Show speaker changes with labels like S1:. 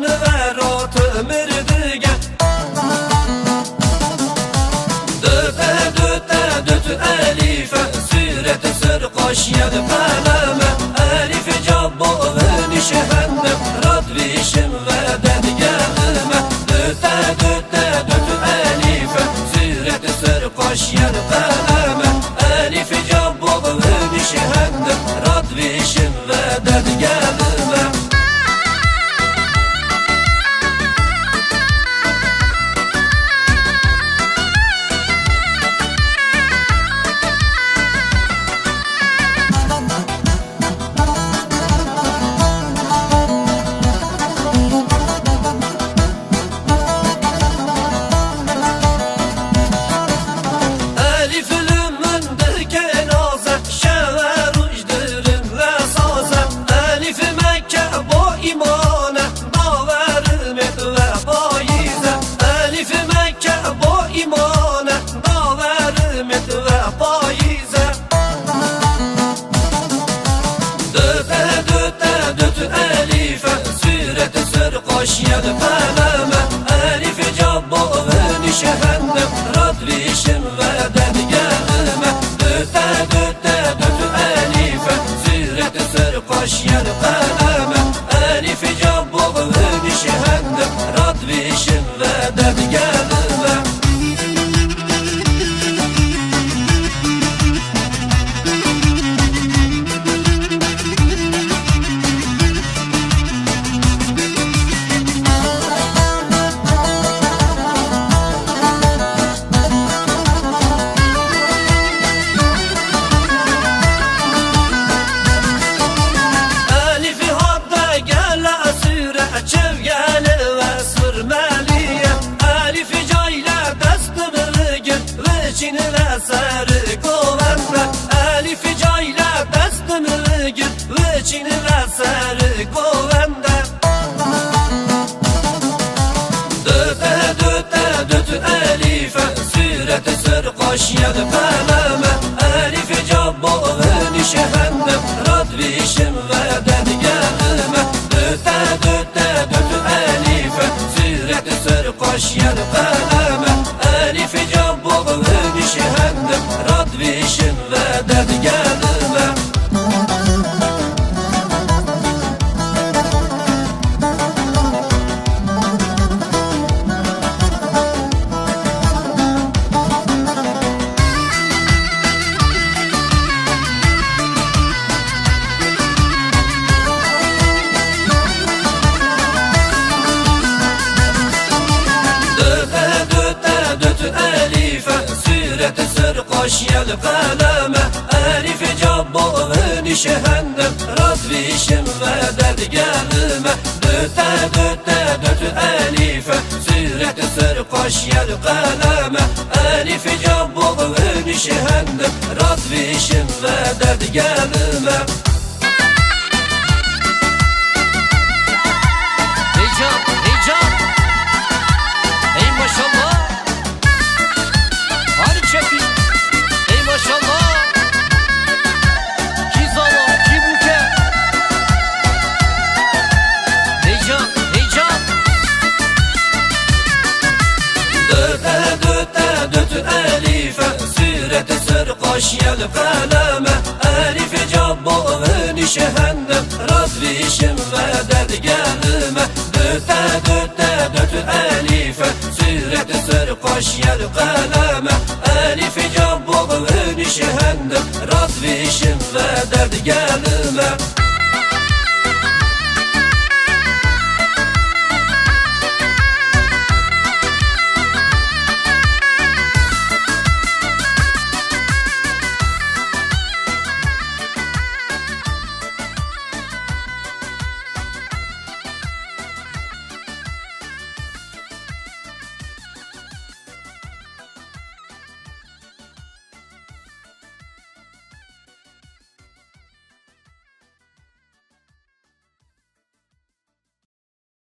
S1: canı verot ömürdüge. Döte döte dötü elife süreti sır koş yedi kaleme. Elifi cabbo veni şehennem radvişim ve dedi gelime. Döte döte dötü elife süreti sır koş yedi kaleme. Elifi cabbo veni şehennem radvişim ve dedi gelime. Koş yedi kaleme. Elifi cabbo veni şehennem radvişim ve dedi gelime. Döte döte dötü elife süreti sır koş yedi kaleme. Elifi cabbo veni şehennem radvişim ve dedi gelime. Sarı kovanda Elifi cayla destimi git veçinine sarı kovanda. Döte döte dötü elife süreti sır koş yedi kaleme. Elifi cabbo veni şehennem radvişim ve dedi gelime. Döte döte dötü elife süreti sır koş yedi kaleme. Elifi cabbo veni şehennem radvişim ve dedi gelime. Koş yedi kaleme. Elifi cabbo veni şehennem radvişim ve dedi gelime. Döte döte dötü elife süreti sır koş yedi kaleme. Elifi cabbo veni şehennem radvişim ve dedi gelime.
S2: Heyecan, heyecan. Ey maşallah. Hadi çekin. Ey maşallah. Kizala, kibuke. Heyecan, heyecan.
S1: Döte döte dötü elife süreti sır koş yedi kaleme. Elifi cabbo veni şehennem radvişim ve dedi gelime. Döte döte dötü elife süreti sır koş yedi kaleme. Elifi cabbo veni şehennem radvişim ve dedi gelime.